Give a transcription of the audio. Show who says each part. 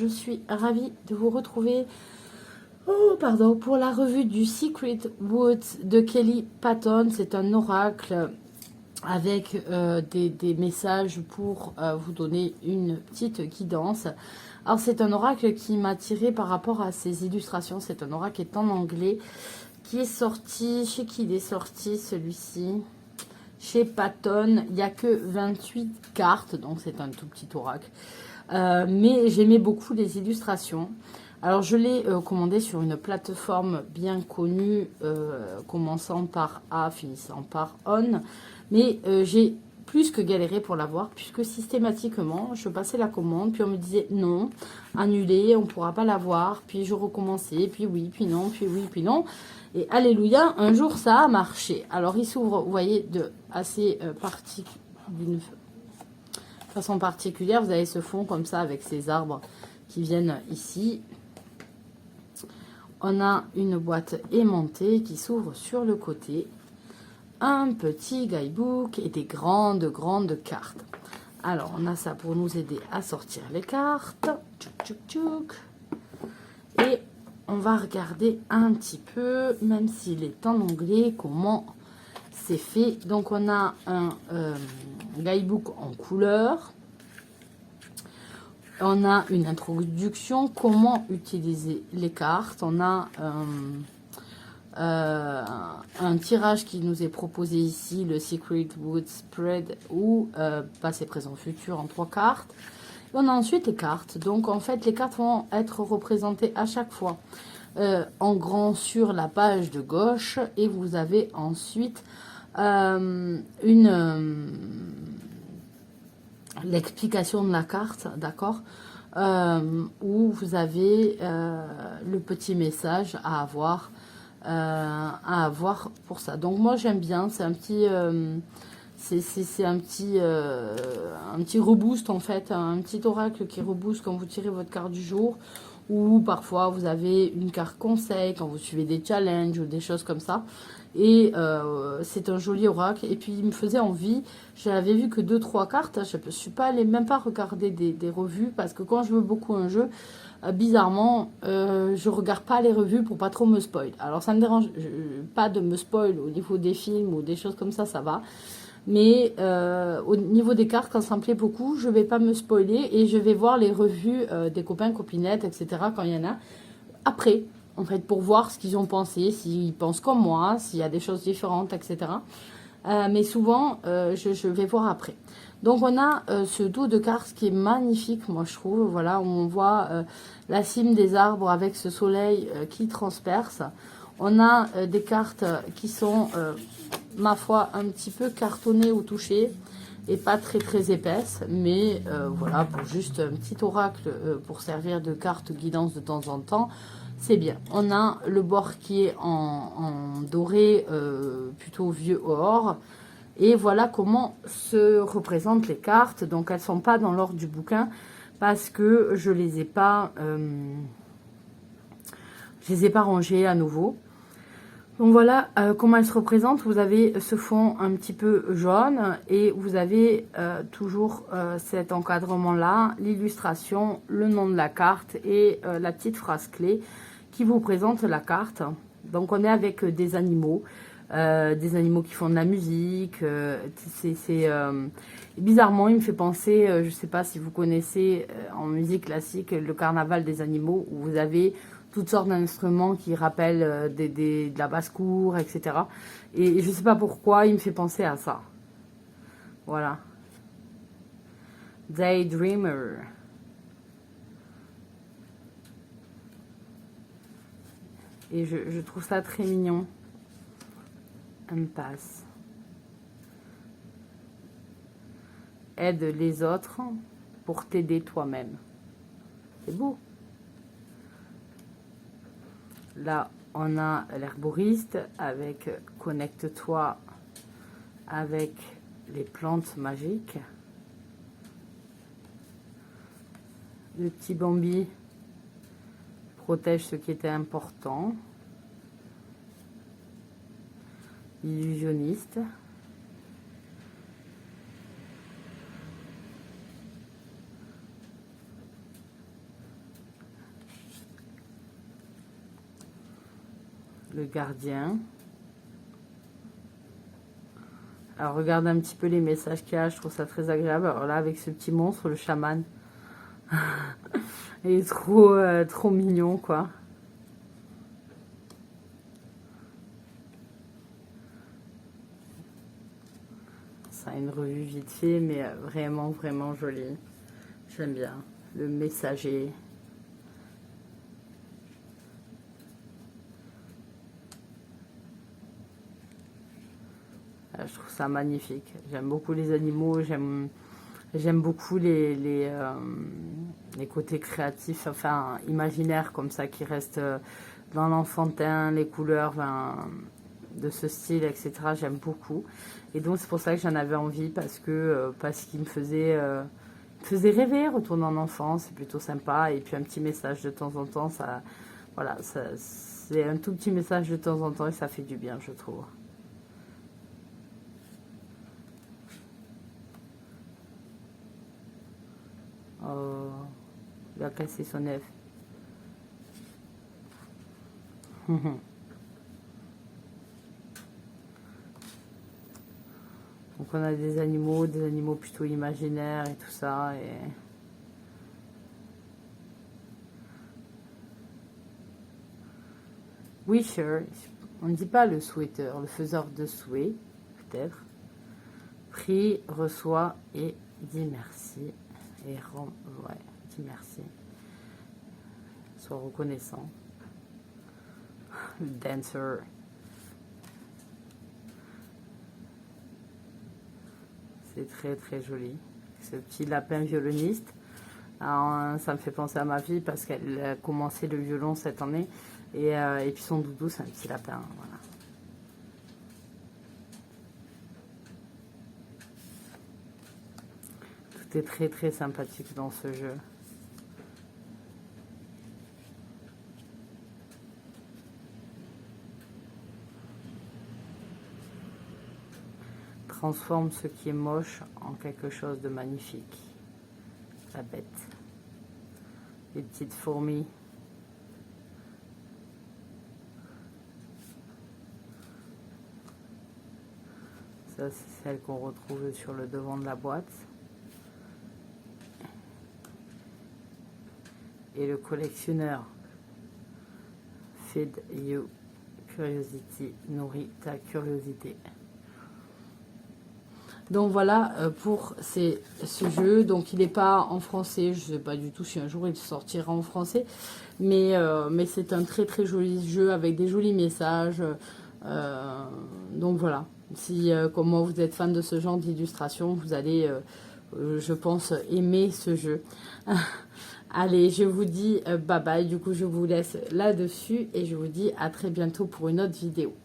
Speaker 1: je suis ravie de vous retrouver pour la revue du Secret Woods de Kelly Patton. C'est un oracle avec des messages pour vous donner une petite guidance. Alors c'est un oracle qui m'a tiré par rapport à ses illustrations. C'est un oracle qui est en anglais, qui est sorti, chez qui il est sorti celui-ci? Chez Patton. Il n'y a que 28 cartes, donc c'est un tout petit oracle. Mais j'aimais beaucoup les illustrations. Alors je l'ai commandé sur une plateforme bien connue, commençant par A, finissant par ON. Mais j'ai plus que galéré pour l'avoir, puisque systématiquement, je passais la commande, puis on me disait non, annulé, on ne pourra pas l'avoir. Puis je recommençais, puis oui, puis non, puis oui, puis non. Et alléluia, un jour ça a marché. Alors il s'ouvre, vous voyez, d'une façon particulière. Vous avez ce fond comme ça avec ces arbres qui viennent ici. On a une boîte aimantée qui s'ouvre sur le côté. Un petit guidebook et des grandes cartes. Alors, on a ça pour nous aider à sortir les cartes. Tchouk, tchouk, tchouk. Et on va regarder un petit peu, même s'il est en anglais, comment c'est fait. Donc, on a un guidebook en couleur. On a une introduction, comment utiliser les cartes. On a un tirage qui nous est proposé ici, le Secret Wood Spread, ou passé, présent, futur en 3 cartes. Et on a ensuite les cartes. Donc en fait, les cartes vont être représentées à chaque fois en grand sur la page de gauche. Et vous avez ensuite l'explication de la carte, d'accord, où vous avez le petit message à avoir pour ça. Donc moi j'aime bien, c'est un petit c'est un petit reboost en fait, un petit oracle qui rebooste quand vous tirez votre carte du jour, ou parfois vous avez une carte conseil quand vous suivez des challenges ou des choses comme ça. Et c'est un joli oracle. Et puis il me faisait envie. J'avais vu que 2-3 cartes. Je ne suis pas allée même pas regarder des revues, parce que quand je veux beaucoup un jeu, bizarrement, je regarde pas les revues pour pas trop me spoil. Alors ça me dérange pas de me spoil au niveau des films ou des choses comme ça va. Mais au niveau des cartes, quand ça me plaît beaucoup, je vais pas me spoiler et je vais voir les revues des copains, copinettes, etc. quand il y en a. Après, en fait, pour voir ce qu'ils ont pensé, s'ils pensent comme moi, s'il y a des choses différentes, etc. Mais souvent, je vais voir après. Donc, on a ce dos de cartes qui est magnifique, moi, je trouve. Voilà, où on voit la cime des arbres avec ce soleil qui transperce. On a des cartes qui sont, ma foi, un petit peu cartonnées au toucher et pas très épaisses. Mais voilà, pour juste un petit oracle pour servir de carte guidance de temps en temps. C'est bien. On a le bord qui est en doré, plutôt vieux or. Et voilà comment se représentent les cartes. Donc, elles ne sont pas dans l'ordre du bouquin parce que je ne les ai pas rangées à nouveau. Donc, voilà comment elles se représentent. Vous avez ce fond un petit peu jaune et vous avez toujours cet encadrement-là, l'illustration, le nom de la carte et la petite phrase clé qui vous présente la carte. Donc, on est avec des animaux qui font de la musique. Bizarrement, il me fait penser, je ne sais pas si vous connaissez en musique classique, le carnaval des animaux, où vous avez toutes sortes d'instruments qui rappellent de la basse-cour, etc. Et je ne sais pas pourquoi, il me fait penser à ça. Voilà. Daydreamer. Et je trouve ça très mignon. Impasse. Aide les autres pour t'aider toi-même. C'est beau. Là, on a l'herboriste avec connecte-toi avec les plantes magiques. Le petit Bambi protège ce qui était important. Illusionniste. le gardien. Alors regarde un petit peu les messages qu'il y a, je trouve ça très agréable. Alors là avec ce petit monstre, le chaman, il est trop mignon quoi. Ça a une revue vite fait mais vraiment jolie. J'aime bien. Le messager. Je trouve ça magnifique. J'aime beaucoup les animaux, j'aime beaucoup les côtés créatifs, enfin imaginaires comme ça qui restent dans l'enfantin, les couleurs de ce style, etc. J'aime beaucoup. Et donc c'est pour ça que j'en avais envie parce qu'il me faisait rêver, retourner en enfance, c'est plutôt sympa. Et puis un petit message de temps en temps, ça, voilà, c'est un tout petit message de temps en temps et ça fait du bien, je trouve. Oh, il a cassé son œuf. Donc on a des animaux plutôt imaginaires et tout ça. Et... Wisher, on ne dit pas le souhaiteur, le faiseur de souhaits, peut-être. Prie, reçoit et dit merci. Et ouais, dis merci. Sois reconnaissant. Le dancer. C'est très joli. Ce petit lapin violoniste. Alors, ça me fait penser à ma fille parce qu'elle a commencé le violon cette année. Et puis son doudou, c'est un petit lapin. Voilà. Tout est très sympathique dans ce jeu. Transforme ce qui est moche en quelque chose de magnifique. La bête. Les petites fourmis. Ça, c'est celle qu'on retrouve sur le devant de la boîte. Et le collectionneur. Feed you curiosity. Nourrit ta curiosité. Donc voilà pour ce jeu. Donc il n'est pas en français. Je ne sais pas du tout si un jour il sortira en français. Mais c'est un très joli jeu avec des jolis messages. Donc voilà. Si comme moi vous êtes fan de ce genre d'illustration, vous allez, je pense, aimer ce jeu. Allez, je vous dis bye bye. Du coup, je vous laisse là-dessus. Et je vous dis à très bientôt pour une autre vidéo.